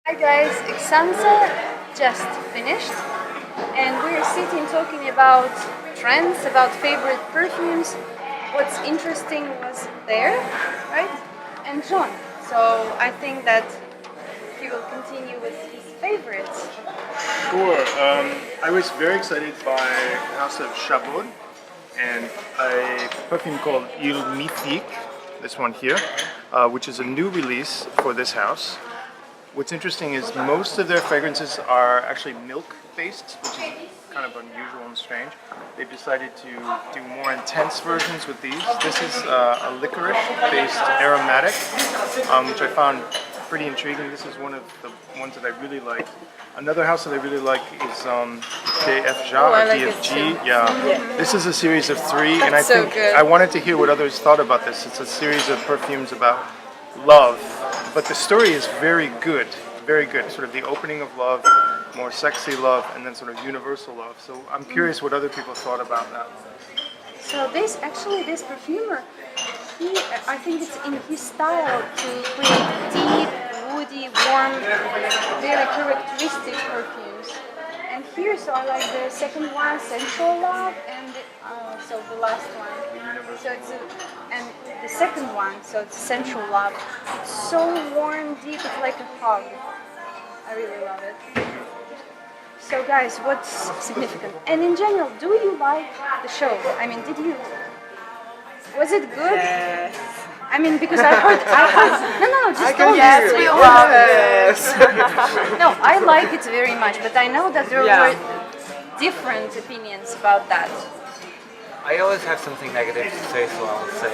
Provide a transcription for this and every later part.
Hi guys, Esxence just finished and we're sitting talking about trends, about favorite perfumes. What's interesting was there, right? And John. So I think that he will continue with his favorites. Sure. I was very excited by House of Chabot and a perfume called Il Mythique, this one here, which is a new release for this house. What's interesting is most of their fragrances are actually milk-based, which is kind of unusual and strange. They've decided to do more intense versions with these. This is a licorice-based aromatic, which I found pretty intriguing. This is one of the ones that I really like. Another house that I really like is DFJ or like it DFG. too. Yeah. This is a series of three, and I That's so think good. I wanted to hear what others thought about this. It's a series of perfumes about love, but the story is very good, very good. Sort of the opening of love, more sexy love, and then sort of universal love. So I'm curious what other people thought about that. So this perfumer, I think it's in his style to create deep, woody, warm, very characteristic perfumes. And here, so I like the second one, Sensual Love, and so the last one. So and the second one, so it's Sensual Love. It's so warm, deep, it's like a hug. I really love it. So guys, what's significant? And in general, do you like the show? I mean, was it good? Yes. I mean, because no, just don't Yes, we love it. No, I like it very much, but I know that there Yeah. were different opinions about that. I always have something negative to say, so I'll say.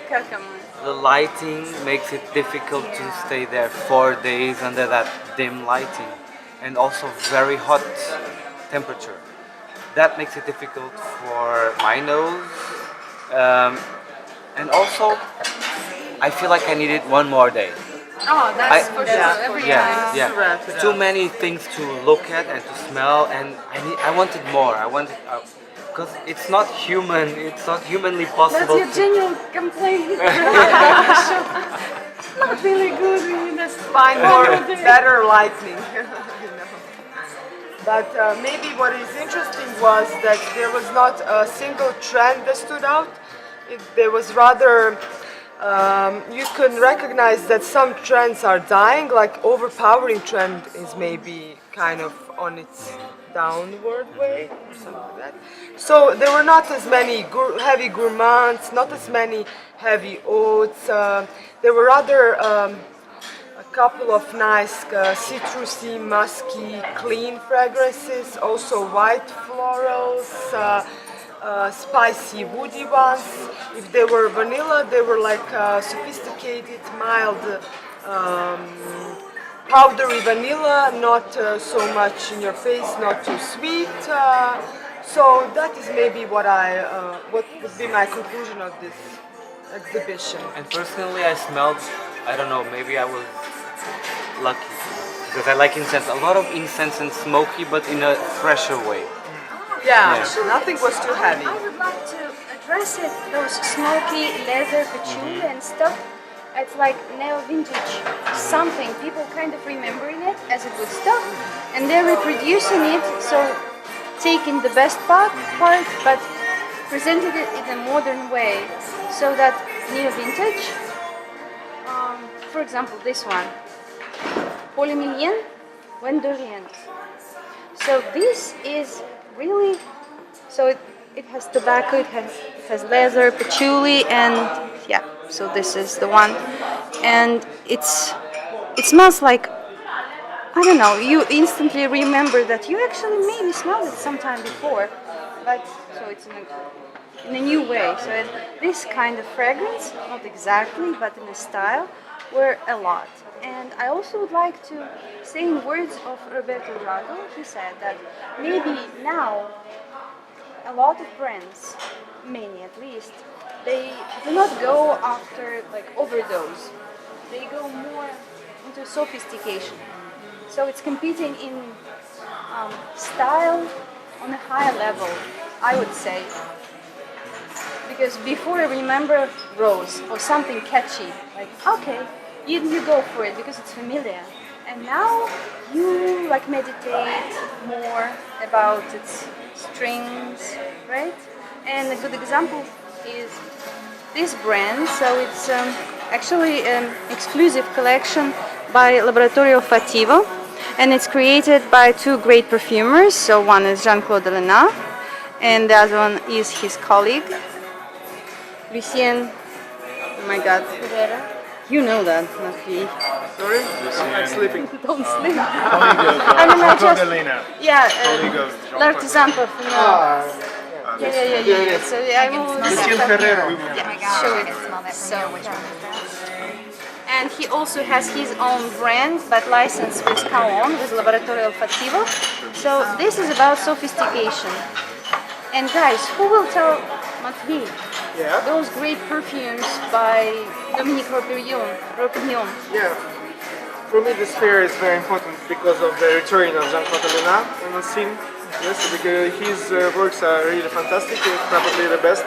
Come on. The lighting makes it difficult to stay there 4 days under that dim lighting, and also very hot temperature. That makes it difficult for my nose, and also I feel like I needed one more day. Oh, that's I- for sure. Yeah. Every Yeah, time. yeah. wrap it Too up. many things to look at and to smell, and I wanted more. I wanted because it's not human. It's not humanly That's possible. your genuine complaint. Not really good. Really, that's Find more day. better lighting. But maybe what is interesting was that there was not a single trend that stood out. There was rather, you can recognize that some trends are dying, like overpowering trend is maybe kind of on its downward way or something like that. So there were not as many heavy gourmands, not as many heavy oats. There were rather a couple of nice citrusy, musky, clean fragrances, also white florals, spicy, woody ones. If they were vanilla, they were like sophisticated, mild, powdery vanilla, not so much in your face, not too sweet. So that is maybe what would be my conclusion of this exhibition. And personally, I smelled, I don't know, maybe I was lucky. Because I like incense. A lot of incense and smoky, but in a fresher way. Yeah, Yeah. nothing was too heavy. I would like to address it, those smoky leather patchouli and stuff. It's like neo-vintage something. People kind of remembering it as a good stuff, and they're reproducing it, so taking the best part, but presented it in a modern way, so that neo-vintage, for example, this one, Polymilien Wendorient. So this is really, so it has tobacco, it has leather, patchouli, and yeah, so this is the one. And it smells like, I don't know, you instantly remember that you actually maybe smelled it sometime before, but so it's in a new way. So this kind of fragrance, not exactly, but in the style, were a lot. And I also would like to say in words of Roberto Drago, he said that maybe now a lot of brands, many at least, they do not go after like overdose. They go more into sophistication. So it's competing in style on a higher level, I would say. Because before I remember rose or something catchy, like okay, you go for it because it's familiar. And And now you like meditate more about its strings, right? And a good example is this brand. So it's actually an exclusive collection by Laboratorio Fativo, and it's created by two great perfumers. So one is Jean-Claude Delenat, and the other one is his colleague, Lucien. Oh my God, Herrera. You know that, not me. Sorry? I'm sleeping. Don't sleep. Colleague of I mean, I Jean-Claude just- Elena. Yeah, Colleague of Jean-Claude l'artisan parfumeur. Yeah. So I will Lucien Ferrero. show it. So, and he also has his own brand, but licensed with Caon, with Laboratorio Fativo. So this is about sophistication. And guys, who will tell Mathieu? Yeah. Those great perfumes by Dominique Ropignon. Yeah. For me, this fair is very important because of the return of Jean-Claude Delenat on the scene. Yes, because his works are really fantastic. It's probably the best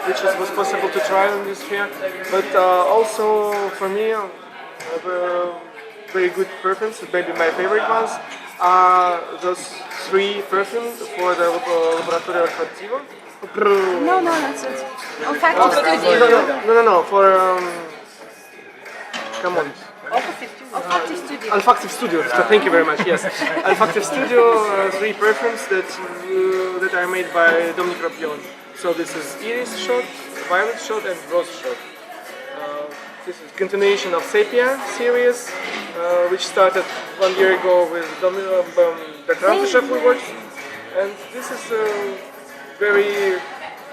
which was possible to try on this fair. But also for me, very good perfumes. Maybe my favorite ones are those three perfumes for the Laboratorio Fativo. No, that's it. Olfactive studio. No. For come on. Olfactive studio. Olfactive Studio. So thank you very much. Yes, Olfactive Studio. Three perfumes that are made by Dominique Ropignon. So this is Iris shot, Violet shot, and Rose shot. This is continuation of Sepia series, which started 1 year ago with Bertrand Chef we worked, and this is very.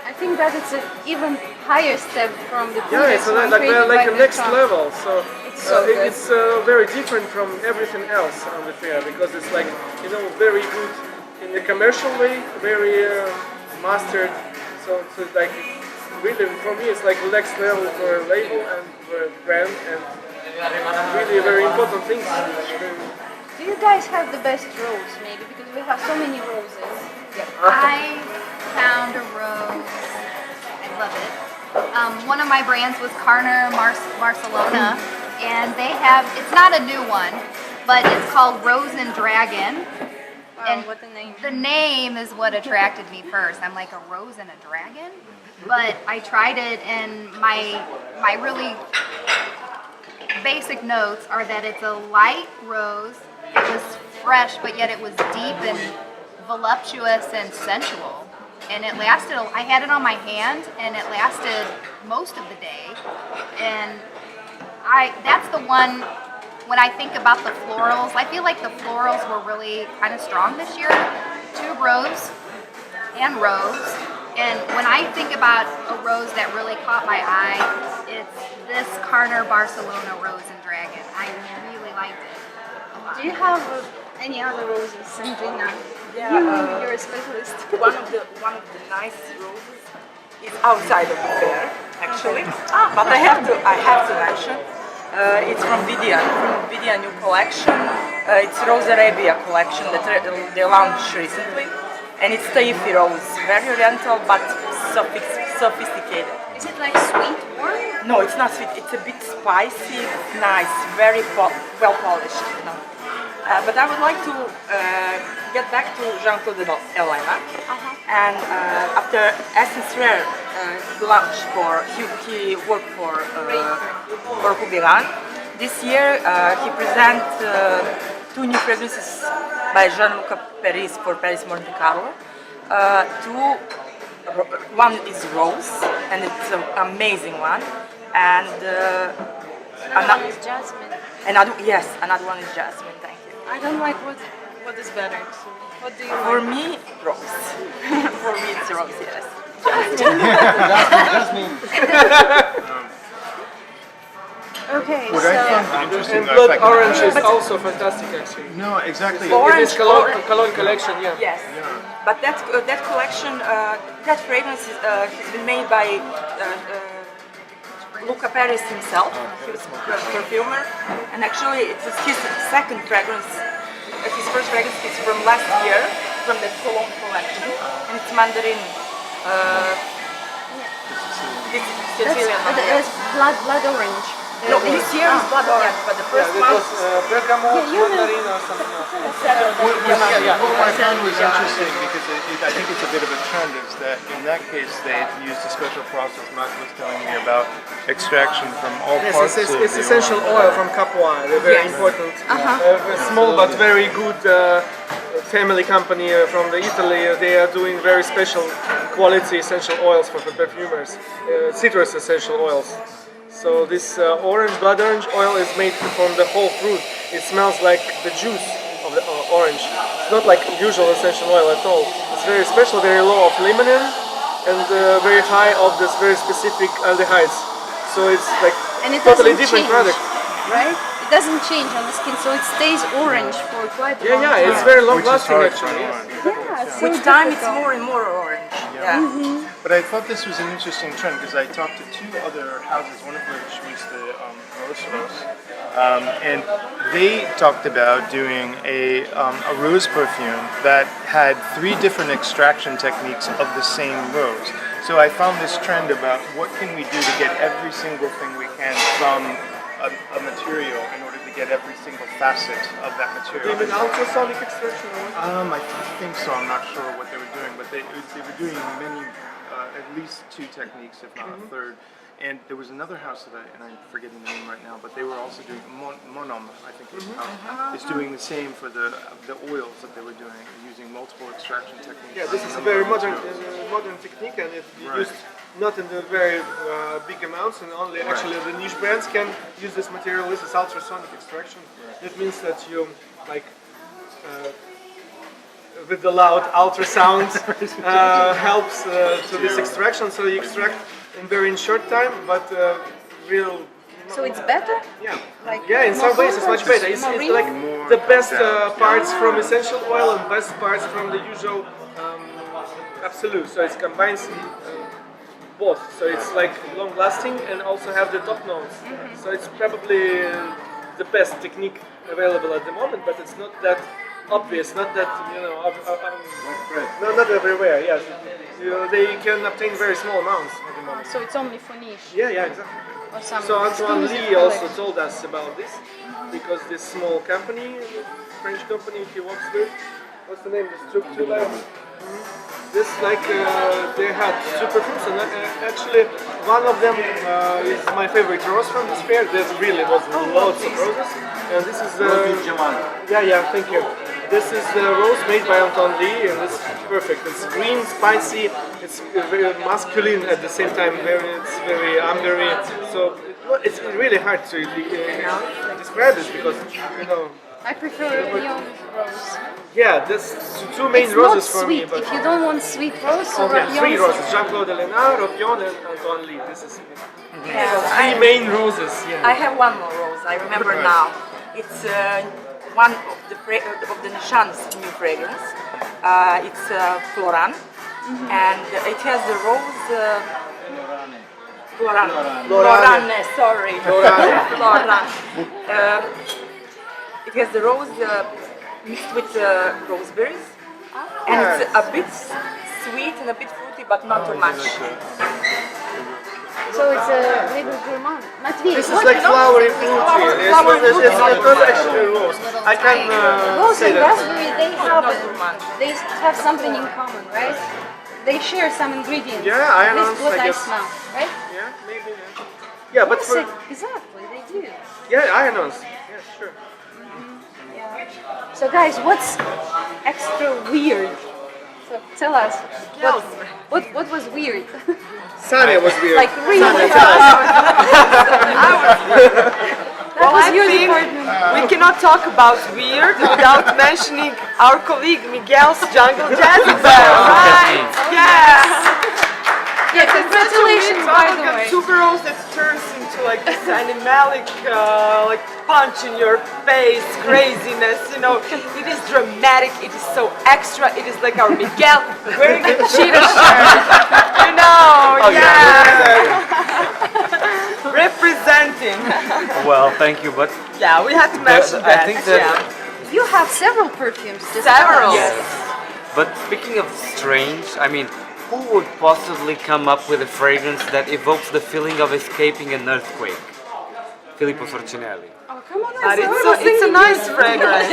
I think that it's an even higher step from the Yeah, previous it's one like created by a next Bertrand. level. So so good. it's very different from everything else on the fair because it's like very good in the commercial way, very mastered. So it's like really for me it's like next level for a label and for a brand and really very important things. Do you guys have the best rose, maybe? Because we have so many roses. I found a rose. I love it. One of my brands was Carner Barcelona, and they have, it's not a new one, but it's called Rose and Dragon. Wow, And what a name. The name is what attracted me first. I'm like, a rose and a dragon? But I tried it, and my really basic notes are that it's a light rose. It was fresh, but yet it was deep and voluptuous and sensual. And it lasted, I had it on my hand, and it lasted most of the day. And that's the one, when I think about the florals, I feel like the florals were really kind of strong this year. Tuberose and rose. And when I think about a rose that really caught my eye, it's this Carner Barcelona Rose and Dragon. I really liked it a lot. Do you have any other roses, Sandrina? Yeah, You're a specialist. one of the nice roses is outside of the fair, actually. But I have to mention, it's from Vidia new collection. It's Rose Arabia collection that they launched recently, and it's Taifi rose, very oriental but sophisticated. Is it like sweet or? No, it's not sweet. It's a bit spicy, nice, very well polished. But I would like to get back to Jean-Claude Elena. And after Esxence Rare launch he worked for Hubiran. This year he present two new fragrances by Jean-Luc Paris for Paris Monte Carlo. One is Rose, and it's an amazing one. And Another one is jasmine. another one is Jasmine. Thank you. I don't like what is better. So what do you For like? me, Rose. For me, it's Rose. Yes. Okay, What so I found interesting, And Blood like, Orange is also fantastic actually. No, exactly. Orange. It is Cologne collection, yeah. Yes. But that collection, that fragrance has been made by Luca Paris himself. He was a perfumer, and actually it was his second fragrance. His first fragrance is from last year, from the Cologne collection, and it's Mandarin. This is Sicilian that's Mandarin. blood orange. No, this year is blood orange, but the first month. Bergamot, mandarin, or something else. What I found was interesting because I think it's a bit of a trend is that in that case they used a special process. Matt was telling me about extraction from all parts of It's the essential oil from Capois. They're very important. A small but very good family company from Italy. They are doing very special quality essential oils for the perfumers, citrus essential oils. So this blood orange oil is made from the whole fruit. It smells like the juice of the orange. It's not like usual essential oil at all. It's very special, very low of limonene, and very high of this very specific aldehydes. So it's like And it totally doesn't different change, product. right? It doesn't change on the skin, so it stays orange for quite a long time. Yeah, it's very long which is lasting hard actually. for Yes. Yeah, so With time, it's difficult. more and more orange. Yeah. But I thought this was an interesting trend because I talked to two other houses, one of which was the Rose, and they talked about doing a rose perfume that had 3 different extraction techniques of the same rose. So I found this trend about what can we do to get every single thing we can from a material in order to get every single facet of that material. Even ultrasonic extraction. I think so. I'm not sure what they were doing, but they were doing many, at least 2 techniques, if not a third. And there was another house that I'm forgetting the name right now, but they were also doing Monom, I think is doing the same for the oils that they were doing, using multiple extraction techniques. Yeah, this for is a number very of modern materials. modern technique, and it's Right. used not in the very big amounts, and only actually the niche brands can use this material. This is ultrasonic extraction. That means that you like with the loud ultrasound helps to this extraction. So you extract in short time, but real. So it's better? Yeah. Like Yeah, in some ways it's much better. It's more like More the best down. parts from essential oil and best parts from the usual absolute. So it combines both. So it's like long lasting and also have the top notes. So it's probably the best technique available at the moment, but it's not that obvious, not that, not everywhere, yes. They can obtain very small amounts at the moment. So it's only for niche Yeah, exactly. or some So Antoine exclusive Lee also collection. told us about this, because this small company, French company he works with, what's the name? This they had two perfumes, and actually one of them is my favorite rose from this fair. There really was loads of roses, and this is thank you. This is the rose made by Antoine Lee, and it's perfect. It's green, spicy. It's very masculine at the same time. It's very ambery. So it's really hard to describe this because I prefer young rose. Yeah, there's 2 main It's roses not for sweet. me. But If you don't want sweet rose, so yeah, 3 young roses: Jean-Claude Lénard, Ropion, and Antoine Lee. This is Yeah. 3 main roses. Yeah. I have one more rose. I remember Right. now. It's one of the Nishan's new fragrance. It's Floran, and it has the rose. Florane, sorry. Floran. It has the rose mixed with roseberries, and it's a bit sweet and a bit fruity, but not too much. So it's a little gourmand. Matvey, This is like flowery fruit here. It's not actually rose. I can rose say and that. raspberry, Not gourmand. they have something in common, right? They share some ingredients. Yeah, I know, This is what I I guess. smell, right? Yeah, maybe. Yeah, but for Exactly, they do. yeah, ions. Yeah, sure. So guys, what's extra weird? So tell us. What was weird? Sanya was weird. Like really? That was your department. We cannot talk about weird without mentioning our colleague Miguel's Jungle Jazz Band, right? Yes! Yeah, congratulations, by the way. Tuberose that turns into like this animalic like punch in your face craziness, it is dramatic, it is so extra, it is like our Miguel wearing a cheetah shirt, representing. Well, thank you, but Yeah, we have to mention that. I think that You have several perfumes. Just Several. tell us. But speaking of strange, I mean, who would possibly come up with a fragrance that evokes the feeling of escaping an earthquake? Filippo Sorcinelli. Oh, come on, But it's a nice fragrance.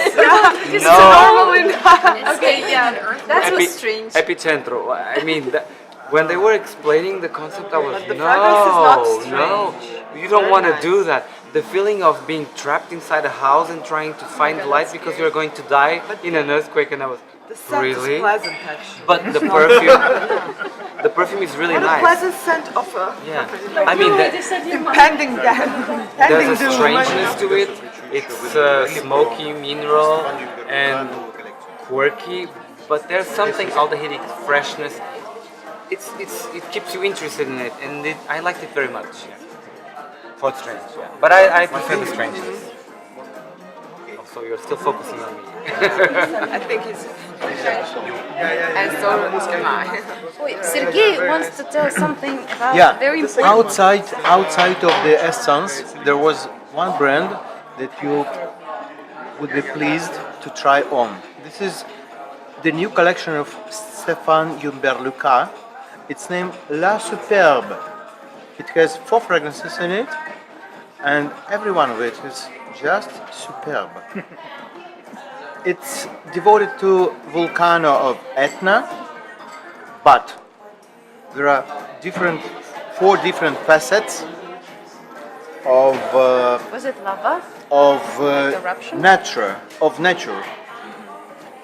It's No. normally not. Okay, yeah, that was strange. Epicentro. I mean, when they were explaining the concept, I was the fragrance is not no, you don't want to do that. The feeling of being trapped inside a house and trying to find light because you're going to die in an earthquake, and I was The scent really. is pleasant, actually. But the perfume is really And a nice. pleasant scent of Yeah, I mean, impending death. there's Impending a doom. strangeness to it. It's smoky, mineral, and quirky, but there's something aldehydic freshness. It keeps you interested in it, and I liked it very much. Yeah. For strange, yeah. But I prefer the strangeness. Oh, so you're still focusing on me. I think it's And so am I. Wait, Sergey wants to tell something about Yeah, very important. outside of the Esxence, there was one brand that you would be pleased to try on. This is the new collection of Stéphane Humber-Lucas. It's named La Superbe. It has 4 fragrances in it, and every one of it is just superb. It's devoted to Volcano of Etna, but there are 4 different facets of Was it lava? eruption? nature.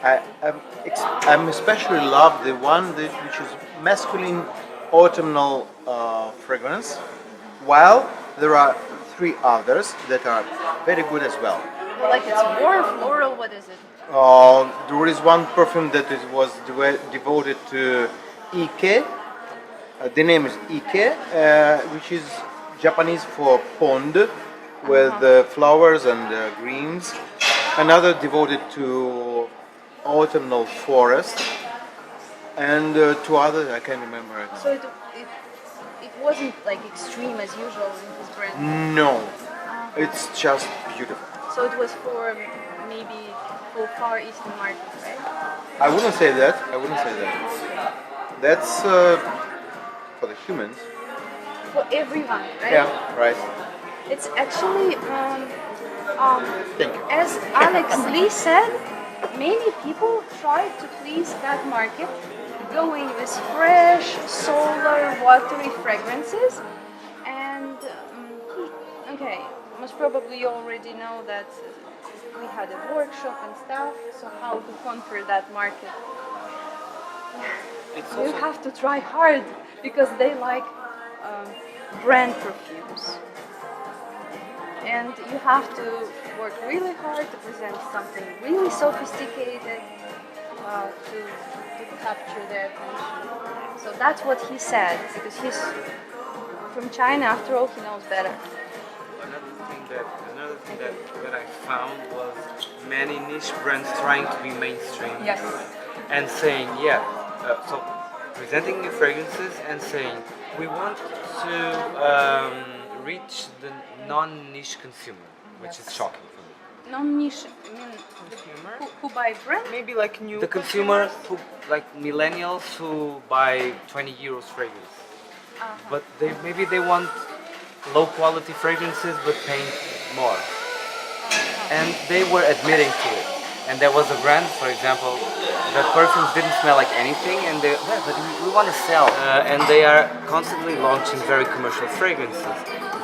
I'm especially love the one which is masculine autumnal fragrance, while there are 3 others that are very good as well. Like it's more floral. What is it? There is one perfume that was devoted to Ike. The name is Ike, which is Japanese for pond, with flowers and greens. Another devoted to autumnal forest, and 2 others I can't remember. Right now. So it wasn't like extreme as usual in his brand. No, it's just beautiful. So it was for maybe for Far Eastern market, right? I wouldn't say that. That's for the humans. For everyone, right? Yeah, right. It's actually, Thank you. as Alex Lee said, many people try to please that market, going with fresh, solar, watery fragrances. And okay, most probably you already know that we had a workshop and stuff. So how to conquer that market? You have to try hard because they like brand perfumes. And you have to work really hard to present something really sophisticated to capture their attention. So that's what he said, because he's from China. After all, he knows better. Another thing that I found was many niche brands trying to be mainstream. Yes. And saying, so presenting new fragrances and saying, we want to reach the non-niche consumer, which is shocking for me. Non-niche, I mean, who buy brand? maybe like new. The consumer who, like millennials who buy 20 euros fragrance, but maybe they want low quality fragrances but paying more, and they were admitting to it. And there was a brand, for example, the perfumes didn't smell like anything, and but we want to sell, and they are constantly launching very commercial fragrances.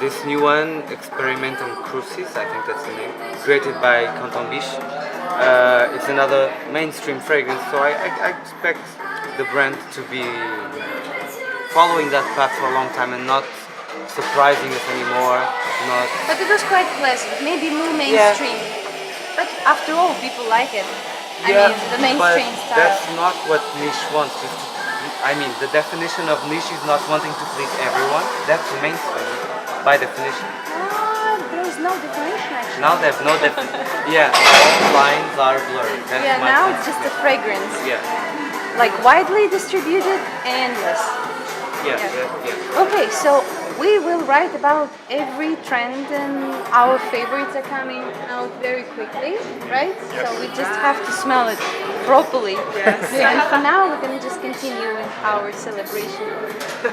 This new one, Experimentum Crucis, I think that's the name, created by Canton Biche. It's another mainstream fragrance, so I expect the brand to be following that path for a long time and not surprising us anymore. But it was quite pleasant, maybe more mainstream. But after all, people like it. I mean, the mainstream but style. that's not what niche wants. I mean, the definition of niche is not wanting to please everyone. That's mainstream, by definition. There's no definition actually. Now there's no definition. Yeah, all lines are blurred. That's Yeah, my now point. it's just a fragrance. Yeah. Like widely distributed and endless. Yeah. Okay, so we will write about every trend and our favorites are coming out very quickly, right? So we just have to smell it properly. Yes. And for now, we're going to just continue with our celebration.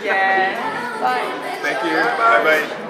Yeah. Bye. Thank you. Bye bye.